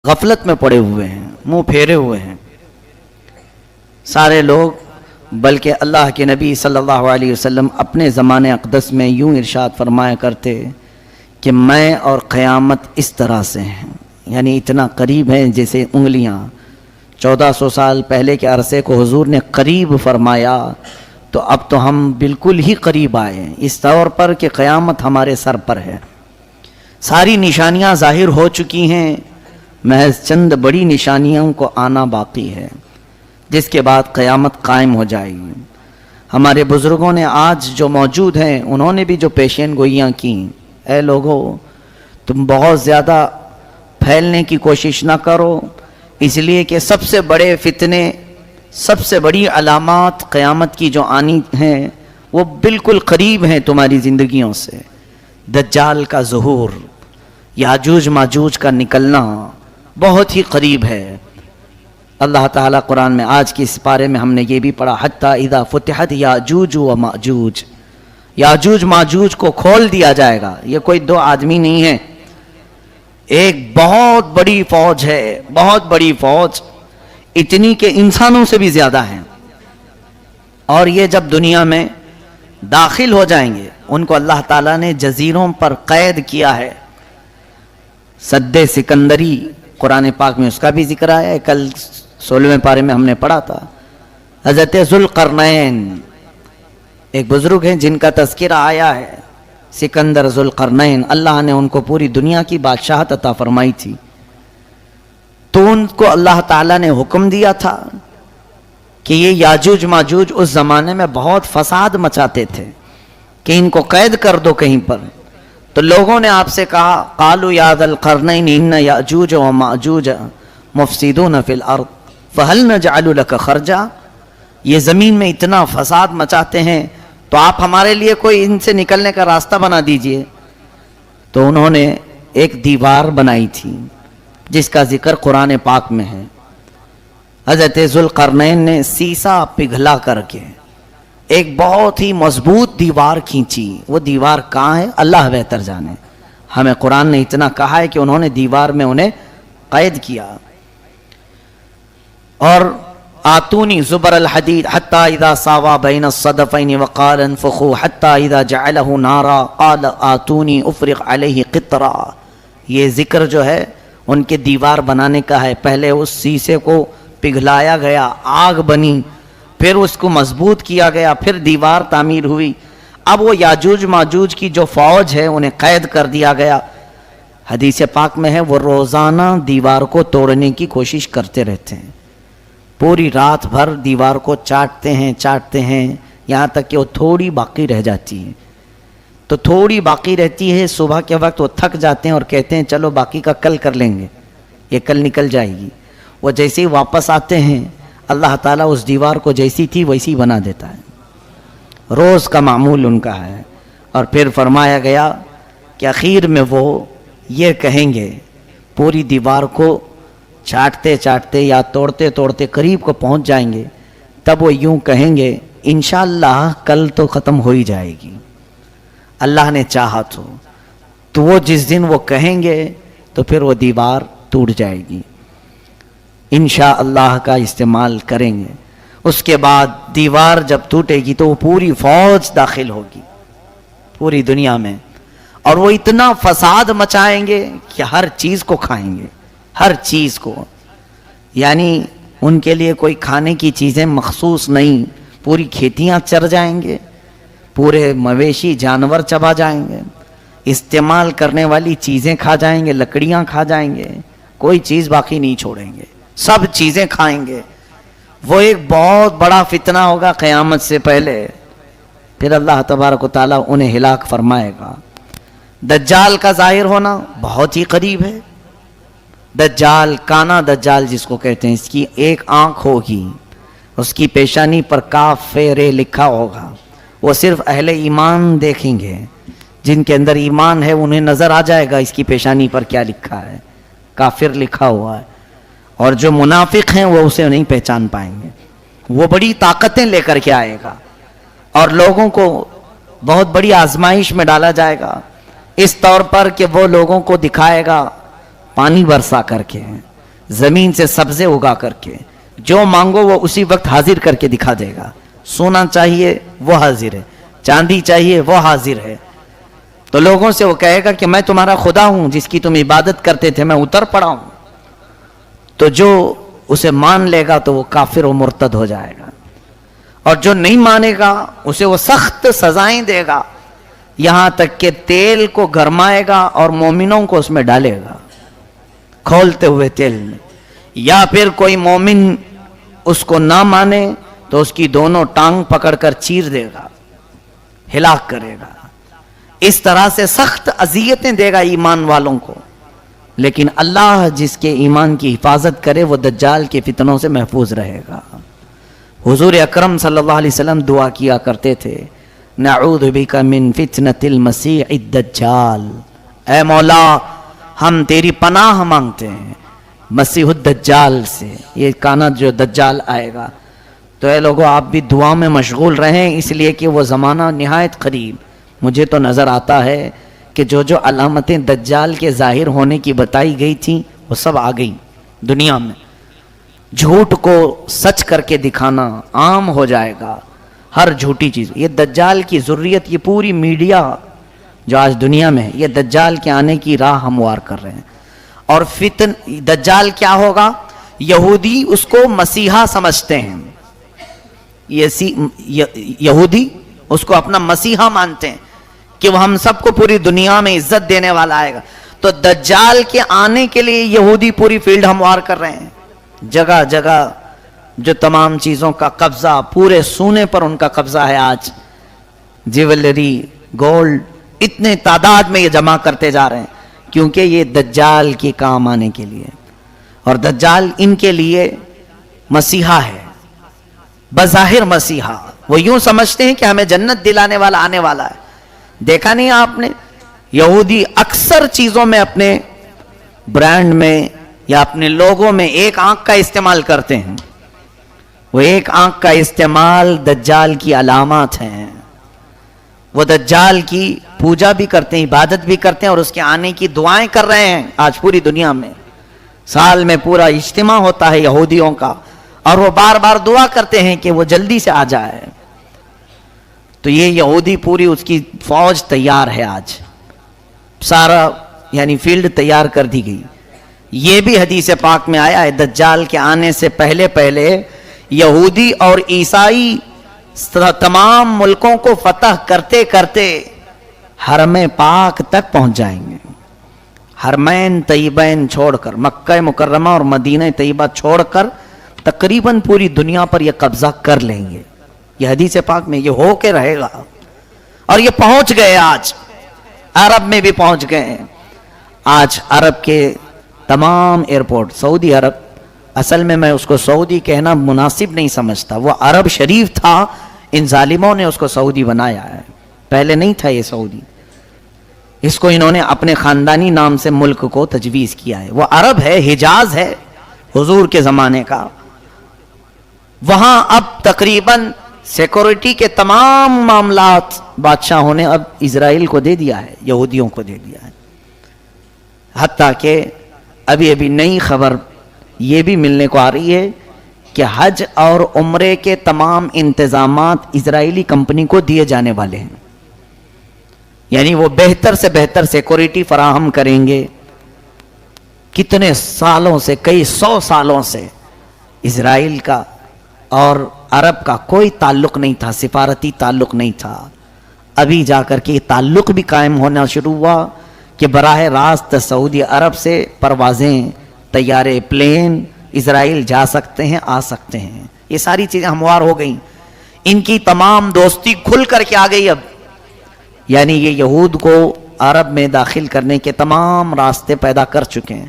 غفلت میں پڑے ہوئے ہیں، منہ پھیرے ہوئے ہیں سارے لوگ، بلکہ اللہ کے نبی صلی اللہ علیہ وسلم اپنے زمانے اقدس میں یوں ارشاد فرمایا کرتے کہ میں اور قیامت اس طرح سے ہیں، یعنی اتنا قریب ہیں جیسے انگلیاں۔ 1400 سال پہلے کے عرصے کو حضور نے قریب فرمایا تو اب تو ہم بالکل ہی قریب آئے ہیں، اس طور پر کہ قیامت ہمارے سر پر ہے۔ ساری نشانیاں ظاہر ہو چکی ہیں، محض چند بڑی نشانیوں کو آنا باقی ہے، جس کے بعد قیامت قائم ہو جائے گی۔ ہمارے بزرگوں نے آج جو موجود ہیں انہوں نے بھی جو پیشین گوئیاں کی، اے لوگو تم بہت زیادہ پھیلنے کی کوشش نہ کرو، اس لیے کہ سب سے بڑے فتنے، سب سے بڑی علامات قیامت کی جو آنی ہیں وہ بالکل قریب ہیں تمہاری زندگیوں سے۔ دجال کا ظہور، یاجوج ماجوج کا نکلنا بہت ہی قریب ہے۔ اللہ تعالیٰ قرآن میں آج کی اس پارے میں ہم نے یہ بھی پڑھا، حتیٰ اذا فتحت یاجوج و ماجوج، یاجوج ماجوج کو کھول دیا جائے گا۔ یہ کوئی دو آدمی نہیں ہے، ایک بہت بڑی فوج ہے، بہت بڑی فوج، اتنی کہ انسانوں سے بھی زیادہ ہیں، اور یہ جب دنیا میں داخل ہو جائیں گے ان کو اللہ تعالیٰ نے جزیروں پر قید کیا ہے۔ سد سکندری قرآن پاک میں اس کا بھی ذکر آیا ہے، کل 16ویں پارے میں ہم نے پڑھا تھا۔ حضرت ذوالقرنین ایک بزرگ ہیں جن کا تذکرہ آیا ہے، سکندر ذوالقرنین، اللہ نے ان کو پوری دنیا کی بادشاہت عطا فرمائی تھی، تو ان کو اللہ تعالیٰ نے حکم دیا تھا کہ یہ یاجوج ماجوج اس زمانے میں بہت فساد مچاتے تھے کہ ان کو قید کر دو کہیں پر۔ تو لوگوں نے آپ سے کہا، قالوا یا ذا القرنین ان یاجوج و ماجوج مفسدون فی الارض فہل نجعل لک خرجا، یہ زمین میں اتنا فساد مچاتے ہیں تو آپ ہمارے لیے کوئی ان سے نکلنے کا راستہ بنا دیجئے۔ تو انہوں نے ایک دیوار بنائی تھی جس کا ذکر قرآن پاک میں ہے۔ حضرت ذوالقرنین نے سیسا پگھلا کر کے ایک بہت ہی مضبوط دیوار کھینچی۔ وہ دیوار کہاں ہے اللہ بہتر جانے، ہمیں قرآن نے اتنا کہا ہے کہ انہوں نے دیوار میں انہیں قید کیا۔ اور آتونی زبر الحدید حتی اذا ساوا بین الصدفین وقال انفخوا حتی اذا جعلہ نارا قال آتونی افرغ علیہ قطرا، یہ ذکر جو ہے ان کے دیوار بنانے کا ہے۔ پہلے اس سیسے کو پگھلایا گیا، آگ بنی، پھر اس کو مضبوط کیا گیا، پھر دیوار تعمیر ہوئی۔ اب وہ یاجوج ماجوج کی جو فوج ہے انہیں قید کر دیا گیا۔ حدیث پاک میں ہے وہ روزانہ دیوار کو توڑنے کی کوشش کرتے رہتے ہیں، پوری رات بھر دیوار کو چاٹتے ہیں یہاں تک کہ وہ تھوڑی باقی رہ جاتی ہے۔ تو تھوڑی باقی رہتی ہے، صبح کے وقت وہ تھک جاتے ہیں اور کہتے ہیں چلو باقی کا کل کر لیں گے، یہ کل نکل جائے گی۔ وہ جیسے ہی واپس آتے ہیں اللہ تعالیٰ اس دیوار کو جیسی تھی ویسی بنا دیتا ہے، روز کا معمول ان کا ہے۔ اور پھر فرمایا گیا کہ اخیر میں وہ یہ کہیں گے، پوری دیوار کو چاٹتے چاٹتے یا توڑتے توڑتے قریب کو پہنچ جائیں گے، تب وہ یوں کہیں گے انشاءاللہ کل تو ختم ہو ہی جائے گی، اللہ نے چاہا تو وہ جس دن وہ کہیں گے تو پھر وہ دیوار ٹوٹ جائے گی، انشاءاللہ کا استعمال کریں گے۔ اس کے بعد دیوار جب ٹوٹے گی تو وہ پوری فوج داخل ہوگی پوری دنیا میں، اور وہ اتنا فساد مچائیں گے کہ ہر چیز کو کھائیں گے، ہر چیز کو، یعنی ان کے لیے کوئی کھانے کی چیزیں مخصوص نہیں، پوری کھیتیاں چر جائیں گے، پورے مویشی جانور چبا جائیں گے، استعمال کرنے والی چیزیں کھا جائیں گے، لکڑیاں کھا جائیں گے، کوئی چیز باقی نہیں چھوڑیں گے، سب چیزیں کھائیں گے۔ وہ ایک بہت بڑا فتنہ ہوگا قیامت سے پہلے، پھر اللہ تبارک و تعالیٰ انہیں ہلاک فرمائے گا۔ دجال کا ظاہر ہونا بہت ہی قریب ہے۔ دجال، کانا دجال جس کو کہتے ہیں، اس کی ایک آنکھ ہوگی، اس کی پیشانی پر کاف ر لکھا ہوگا، وہ صرف اہل ایمان دیکھیں گے، جن کے اندر ایمان ہے انہیں نظر آ جائے گا اس کی پیشانی پر کیا لکھا ہے، کافر لکھا ہوا ہے، اور جو منافق ہیں وہ اسے نہیں پہچان پائیں گے۔ وہ بڑی طاقتیں لے کر کے آئے گا اور لوگوں کو بہت بڑی آزمائش میں ڈالا جائے گا، اس طور پر کہ وہ لوگوں کو دکھائے گا پانی برسا کر کے زمین سے سبزے اگا کر کے، جو مانگو وہ اسی وقت حاضر کر کے دکھا دے گا. سونا چاہیے وہ حاضر ہے، چاندی چاہیے وہ حاضر ہے. تو لوگوں سے وہ کہے گا کہ میں تمہارا خدا ہوں جس کی تم عبادت کرتے تھے، میں اتر پڑا ہوں. تو جو اسے مان لے گا تو وہ کافر و مرتد ہو جائے گا، اور جو نہیں مانے گا اسے وہ سخت سزائیں دے گا، یہاں تک کہ تیل کو گرمائے گا اور مومنوں کو اس میں ڈالے گا کھولتے ہوئے تیل میں. یا پھر کوئی مومن اس کو نہ مانے تو اس کی دونوں ٹانگ پکڑ کر چیر دے گا، ہلاک کرے گا. اس طرح سے سخت اذیتیں دے گا ایمان والوں کو. لیکن اللہ جس کے ایمان کی حفاظت کرے وہ دجال کے فتنوں سے محفوظ رہے گا. حضور اکرم صلی اللہ علیہ وسلم دعا کیا کرتے تھے، نعوذ بک من فتنة المسیح الدجال. اے مولا ہم تیری پناہ مانگتے ہیں مسیح الدجال سے، یہ کانا جو دجال آئے گا. تو اے لوگوں آپ بھی دعا میں مشغول رہیں، اس لیے کہ وہ زمانہ نہایت قریب. مجھے تو نظر آتا ہے کہ جو علامتیں دجال کے ظاہر ہونے کی بتائی گئی تھیں وہ سب آ گئی دنیا میں. جھوٹ کو سچ کر کے دکھانا عام ہو جائے گا، ہر جھوٹی چیز. یہ دجال کی ضروریت، یہ پوری میڈیا جو آج دنیا میں ہے یہ دجال کے آنے کی راہ ہموار کر رہے ہیں. اور دجال کیا ہوگا؟ یہودی اس کو مسیحا سمجھتے ہیں، یہودی اس کو اپنا مسیحا مانتے ہیں کہ وہ ہم سب کو پوری دنیا میں عزت دینے والا آئے گا. تو دجال کے آنے کے لیے یہودی پوری فیلڈ ہموار کر رہے ہیں. جگہ جگہ جو تمام چیزوں کا قبضہ، پورے سونے پر ان کا قبضہ ہے. آج جیولری، گولڈ، اتنے تعداد میں یہ جمع کرتے جا رہے ہیں کیونکہ یہ دجال کے کام آنے کے لیے. اور دجال ان کے لیے مسیحا ہے، بظاہر مسیحا. وہ یوں سمجھتے ہیں کہ ہمیں جنت دلانے والا آنے والا ہے. دیکھا نہیں آپ نے یہودی اکثر چیزوں میں، اپنے برانڈ میں یا اپنے لوگوں میں ایک آنکھ کا استعمال کرتے ہیں. وہ ایک آنکھ کا استعمال دجال کی علامات ہیں. وہ دجال کی پوجا بھی کرتے ہیں، عبادت بھی کرتے ہیں، اور اس کے آنے کی دعائیں کر رہے ہیں. آج پوری دنیا میں سال میں پورا اجتماع ہوتا ہے یہودیوں کا، اور وہ بار بار دعا کرتے ہیں کہ وہ جلدی سے آ جائے. تو یہ یہودی پوری اس کی فوج تیار ہے. آج سارا یعنی فیلڈ تیار کر دی گئی. یہ بھی حدیث پاک میں آیا ہے دجال کے آنے سے پہلے پہلے یہودی اور عیسائی تمام ملکوں کو فتح کرتے کرتے حرم پاک تک پہنچ جائیں گے. حرمین طیبین چھوڑ کر، مکہ مکرمہ اور مدینہ طیبہ چھوڑ کر تقریباً پوری دنیا پر یہ قبضہ کر لیں گے. یہ حدیث پاک میں یہ ہو کے رہے گا. اور یہ پہنچ گئے، آج عرب میں بھی پہنچ گئے. آج عرب کے تمام ایئرپورٹ، سعودی عرب، اصل میں اس کو سعودی کہنا مناسب نہیں سمجھتا. وہ عرب شریف تھا، ان ظالموں نے اس کو سعودی بنایا ہے. پہلے نہیں تھا یہ سعودی. اس کو انہوں نے اپنے خاندانی نام سے ملک کو تجویز کیا ہے. وہ عرب ہے، حجاز ہے حضور کے زمانے کا. وہاں اب تقریباً سیکورٹی کے تمام معاملات بادشاہوں نے اب اسرائیل کو دے دیا ہے، یہودیوں کو دے دیا ہے. حتیٰ کہ ابھی نئی خبر یہ بھی ملنے کو آ رہی ہے کہ حج اور عمرے کے تمام انتظامات اسرائیلی کمپنی کو دیے جانے والے ہیں. یعنی وہ بہتر سے بہتر سیکورٹی فراہم کریں گے. کتنے سالوں سے، کئی 100 سالوں سے اسرائیل کا اور عرب کا کوئی تعلق نہیں تھا، سفارتی تعلق نہیں تھا. ابھی جا کر کے یہ تعلق بھی قائم ہونا شروع ہوا کہ براہ راست سعودی عرب سے پروازیں، طیارے، پلین اسرائیل جا سکتے ہیں، آ سکتے ہیں. یہ ساری چیزیں ہموار ہو گئیں. ان کی تمام دوستی کھل کر کے آ گئی اب. یعنی یہ یہود کو عرب میں داخل کرنے کے تمام راستے پیدا کر چکے ہیں.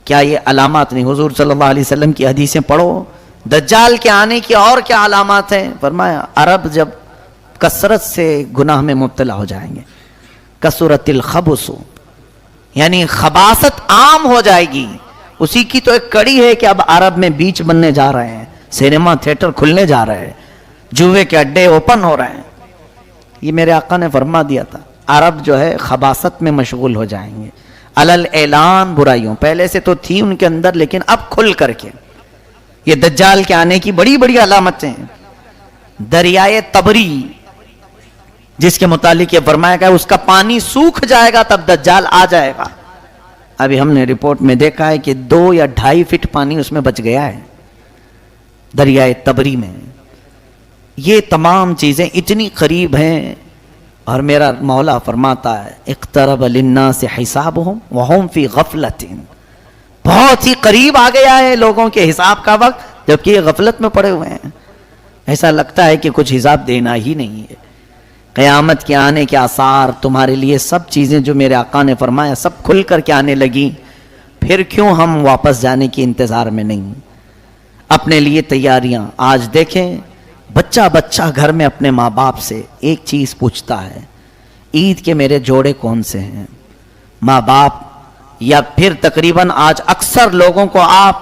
کیا یہ علامات نہیں؟ حضور صلی اللہ علیہ وسلم کی حدیثیں پڑھو، دجال کے آنے کی اور کیا علامات ہیں. فرمایا عرب جب کثرت سے گناہ میں مبتلا ہو جائیں گے، کثرت الخبث، یعنی خباثت عام ہو جائے گی. اسی کی تو ایک کڑی ہے کہ اب عرب میں بیچ بننے جا رہے ہیں، سینما تھیٹر کھلنے جا رہے ہیں، جوے کے اڈے اوپن ہو رہے ہیں. یہ میرے آقا نے فرما دیا تھا عرب جو ہے خباثت میں مشغول ہو جائیں گے. علل اعلان برائیوں، پہلے سے تو تھی ان کے اندر لیکن اب کھل کر کے، یہ دجال کے آنے کی بڑی بڑی علامتیں ہیں۔ دریائے تبری جس کے متعلق یہ فرمایا گیا اس کا پانی سوکھ جائے گا تب دجال آ جائے گا، ابھی ہم نے رپورٹ میں دیکھا ہے کہ 2 یا 2.5 فٹ پانی اس میں بچ گیا ہے دریائے تبری میں۔ یہ تمام چیزیں اتنی قریب ہیں، اور میرا مولا فرماتا ہے اقترب للناس حسابهم وهم فی غفلۃ، بہت ہی قریب آ گیا ہے لوگوں کے حساب کا وقت جبکہ یہ غفلت میں پڑے ہوئے ہیں، ایسا لگتا ہے کہ کچھ حساب دینا ہی نہیں ہے۔ قیامت کے آنے کے آثار تمہارے لیے سب چیزیں جو میرے آقا نے فرمایا سب کھل کر کے آنے لگی، پھر کیوں ہم واپس جانے کے انتظار میں نہیں؟ اپنے لیے تیاریاں آج دیکھیں، بچہ بچہ گھر میں اپنے ماں باپ سے ایک چیز پوچھتا ہے، عید کے میرے جوڑے کون سے ہیں؟ ماں باپ یا پھر تقریباً آج اکثر لوگوں کو آپ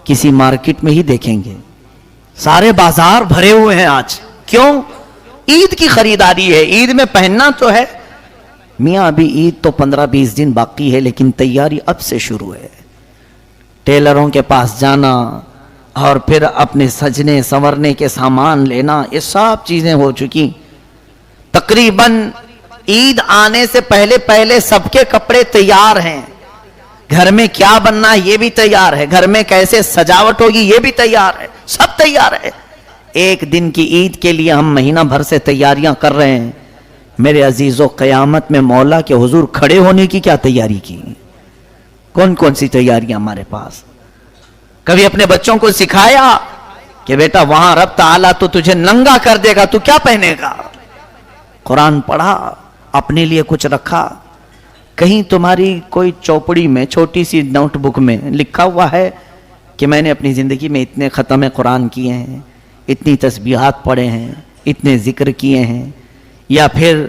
کسی مارکیٹ میں ہی دیکھیں گے، سارے بازار بھرے ہوئے ہیں آج، کیوں؟ عید کی خریداری ہے، عید میں پہننا تو ہے میاں، ابھی عید تو 15-20 دن باقی ہے لیکن تیاری اب سے شروع ہے، ٹیلروں کے پاس جانا اور پھر اپنے سجنے سنورنے کے سامان لینا، یہ سب چیزیں ہو چکی۔ تقریباً عید آنے سے پہلے پہلے سب کے کپڑے تیار ہیں، گھر میں کیا بننا ہے یہ بھی تیار ہے، گھر میں کیسے سجاوٹ ہوگی یہ بھی تیار ہے، سب تیار ہے۔ ایک دن کی عید کے لیے ہم مہینہ بھر سے تیاریاں کر رہے ہیں۔ میرے عزیزو، قیامت میں مولا کے حضور کھڑے ہونے کی کیا تیاری کی؟ کون کون سی تیاریاں ہمارے پاس؟ کبھی اپنے بچوں کو سکھایا کہ بیٹا وہاں رب تعالیٰ تو تجھے ننگا کر دے گا، تو کیا پہنے گا؟ قرآن پڑھا، اپنے لیے کچھ رکھا؟ کہیں تمہاری کوئی چوپڑی میں چھوٹی سی نوٹ بک میں لکھا ہوا ہے کہ میں نے اپنی زندگی میں اتنے ختم قرآن کیے ہیں، اتنی تسبیحات پڑھے ہیں، اتنے ذکر کیے ہیں؟ یا پھر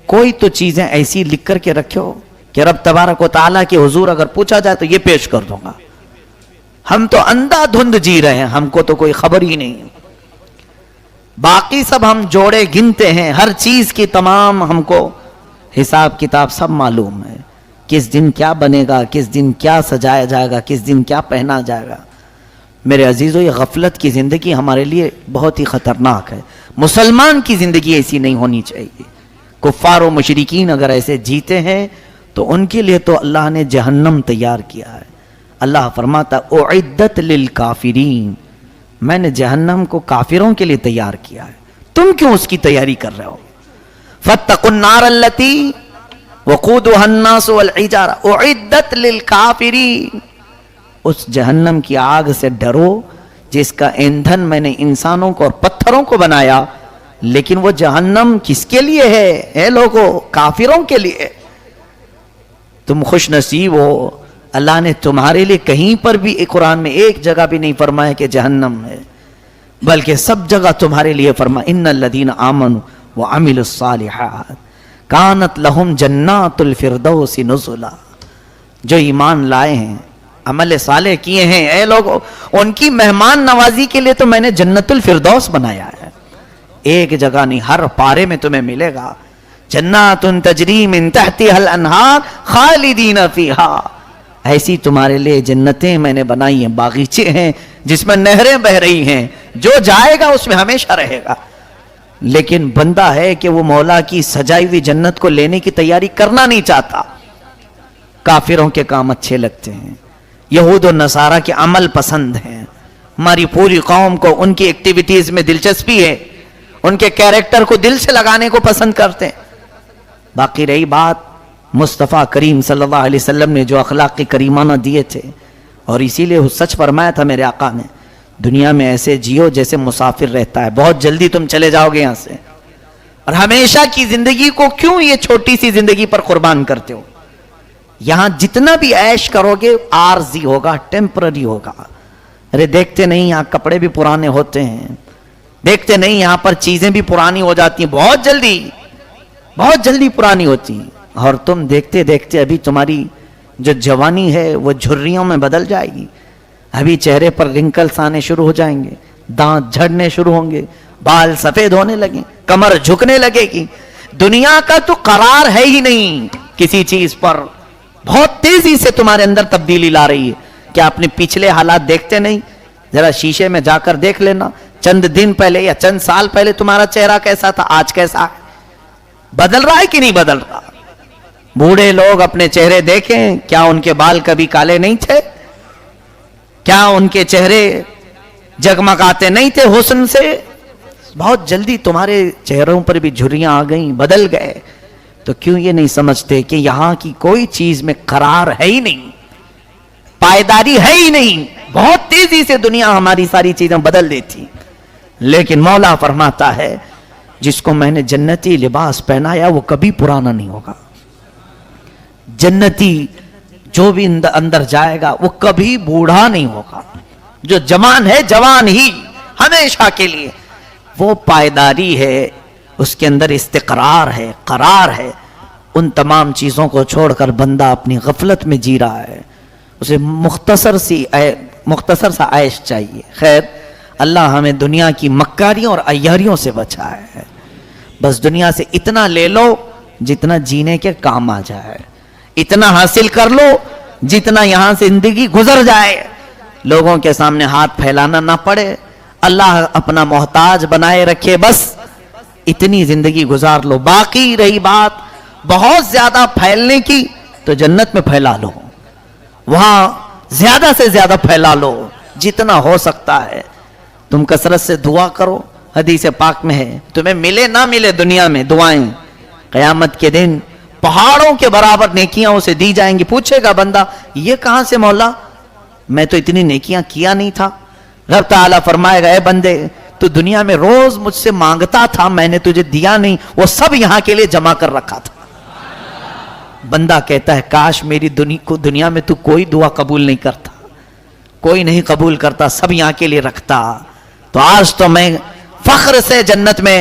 کوئی تو چیزیں ایسی لکھ کر کے رکھو کہ رب تبارک و تعالیٰ کے حضور اگر پوچھا جائے تو یہ پیش کر دوں گا۔ ہم تو اندھا دھند جی رہے ہیں، ہم کو تو کوئی خبر ہی نہیں، باقی سب ہم جوڑے گنتے ہیں، ہر چیز کی تمام ہم کو حساب کتاب سب معلوم ہے، کس دن کیا بنے گا، کس دن کیا سجایا جائے گا، کس دن کیا پہنا جائے گا۔ میرے عزیزو، یہ غفلت کی زندگی ہمارے لیے بہت ہی خطرناک ہے، مسلمان کی زندگی ایسی نہیں ہونی چاہیے۔ کفار و مشرکین اگر ایسے جیتے ہیں تو ان کے لیے تو اللہ نے جہنم تیار کیا ہے۔ اللہ فرماتا اعدت للکافرین، میں نے جہنم کو کافروں کے لیے تیار کیا ہے، تم کیوں اس کی تیاری کر رہے ہو؟ فاتقوا النار التي وقودها الناس والحجارة اعدت للکافرین، اس جہنم کی آگ سے ڈرو جس کا ایندھن میں نے انسانوں کو اور پتھروں کو بنایا، لیکن وہ جہنم کس کے لیے ہے؟ اے لوگو، کافروں کے لیے۔ تم خوش نصیب ہو، اللہ نے تمہارے لیے کہیں پر بھی قرآن میں ایک جگہ بھی نہیں فرمایا کہ جہنم ہے، بلکہ سب جگہ تمہارے لیے فرمایا ان الذین آمنوا وعملوا الصالحات کانت لہم جنات الفردوس نزلا، جو ایمان لائے ہیں، عمل صالح کیے ہیں، اے لوگو، ان کی مہمان نوازی کے لیے تو میں نے جنت الفردوس بنایا ہے۔ ایک جگہ نہیں، ہر پارے میں تمہیں ملے گا جنات تجری من تحتها الانہار خالدین فیہا، ایسی تمہارے لیے جنتیں میں نے بنائی ہیں، باغیچے ہیں جس میں نہریں بہ رہی ہیں، جو جائے گا اس میں ہمیشہ رہے گا۔ لیکن بندہ ہے کہ وہ مولا کی سجائی ہوئی جنت کو لینے کی تیاری کرنا نہیں چاہتا۔ کافروں کے کام اچھے لگتے ہیں، یہود و نصارہ کے عمل پسند ہیں، ہماری پوری قوم کو ان کی ایکٹیویٹیز میں دلچسپی ہے، ان کے کیریکٹر کو دل سے لگانے کو پسند کرتے ہیں۔ باقی رہی بات مصطفیٰ کریم صلی اللہ علیہ وسلم نے جو اخلاق کریمانہ دیے تھے، اور اسی لیے وہ سچ فرمایا تھا میرے آقا نے، دنیا میں ایسے جیو جیسے مسافر رہتا ہے، بہت جلدی تم چلے جاؤ گے یہاں سے، اور ہمیشہ کی زندگی کو کیوں یہ چھوٹی سی زندگی پر قربان کرتے ہو؟ یہاں جتنا بھی عیش کرو گے عارضی ہوگا، ٹیمپرری ہوگا۔ ارے دیکھتے نہیں یہاں کپڑے بھی پرانے ہوتے ہیں، دیکھتے نہیں یہاں پر چیزیں بھی پرانی ہو جاتی ہیں، بہت جلدی پرانی ہوتی ہیں، اور تم دیکھتے دیکھتے ابھی تمہاری جو جوانی ہے وہ جھریوں میں بدل جائے گی، ابھی چہرے پر رنکلز آنے شروع ہو جائیں گے، دانت جھڑنے شروع ہوں گے، بال سفید ہونے لگیں، کمر جھکنے لگے گی۔ دنیا کا تو قرار ہے ہی نہیں کسی چیز پر، بہت تیزی سے تمہارے اندر تبدیلی لا رہی ہے. کیا اپنے پچھلے حالات دیکھتے نہیں؟ ذرا شیشے میں جا کر دیکھ لینا, چند دن پہلے یا چند سال پہلے تمہارا چہرہ کیسا تھا, آج کیسا ہے؟ بدل رہا ہے کہ نہیں بدل رہا؟ بوڑھے لوگ اپنے چہرے دیکھیں, کیا ان کے بال کبھی کالے نہیں تھے؟ کیا ان کے چہرے جگمگاتے نہیں تھے حسن سے؟ بہت جلدی تمہارے چہروں پر بھی جھریاں آ گئیں, بدل گئے. تو کیوں یہ نہیں سمجھتے کہ یہاں کی کوئی چیز میں قرار ہے ہی نہیں, پائیداری ہے ہی نہیں. بہت تیزی سے دنیا ہماری ساری چیزیں بدل دیتی. لیکن مولا فرماتا ہے جس کو میں نے جنتی لباس پہنایا وہ کبھی پرانا نہیں ہوگا. جنتی جو بھی اندر جائے گا وہ کبھی بوڑھا نہیں ہوگا. جو جوان ہے جوان ہی ہمیشہ کے لیے. وہ پائیداری ہے, اس کے اندر استقرار ہے, قرار ہے. ان تمام چیزوں کو چھوڑ کر بندہ اپنی غفلت میں جی رہا ہے. اسے مختصر سا عیش چاہیے. خیر, اللہ ہمیں دنیا کی مکاریوں اور عیاریوں سے بچائے ہے. بس دنیا سے اتنا لے لو جتنا جینے کے کام آ جائے, اتنا حاصل کر لو جتنا یہاں سے زندگی گزر جائے, لوگوں کے سامنے ہاتھ پھیلانا نہ پڑے, اللہ اپنا محتاج بنائے رکھے, بس اتنی زندگی گزار لو. باقی رہی بات بہت زیادہ پھیلنے کی تو جنت میں پھیلا لو, وہاں زیادہ سے زیادہ پھیلا لو جتنا ہو سکتا ہے. تم کثرت سے دعا کرو, حدیث پاک میں ہے تمہیں ملے نہ ملے دنیا میں دعائیں, قیامت کے دن پہاڑوں کے برابر نیکیاں اسے دی جائیں گی. پوچھے گا بندہ یہ کہاں سے مولا, میں تو اتنی نیکیاں کیا نہیں تھا. رب تعالیٰ فرمائے گا اے بندے تو دنیا میں روز مجھ سے مانگتا تھا, میں نے تجھے دیا نہیں, وہ سب یہاں کے لیے جمع کر رکھا تھا. بندہ کہتا ہے کاش میری دنیا میں تو کوئی دعا قبول نہیں کرتا, کوئی نہیں قبول کرتا, سب یہاں کے لیے رکھتا. تو آج تو میں فخر سے جنت میں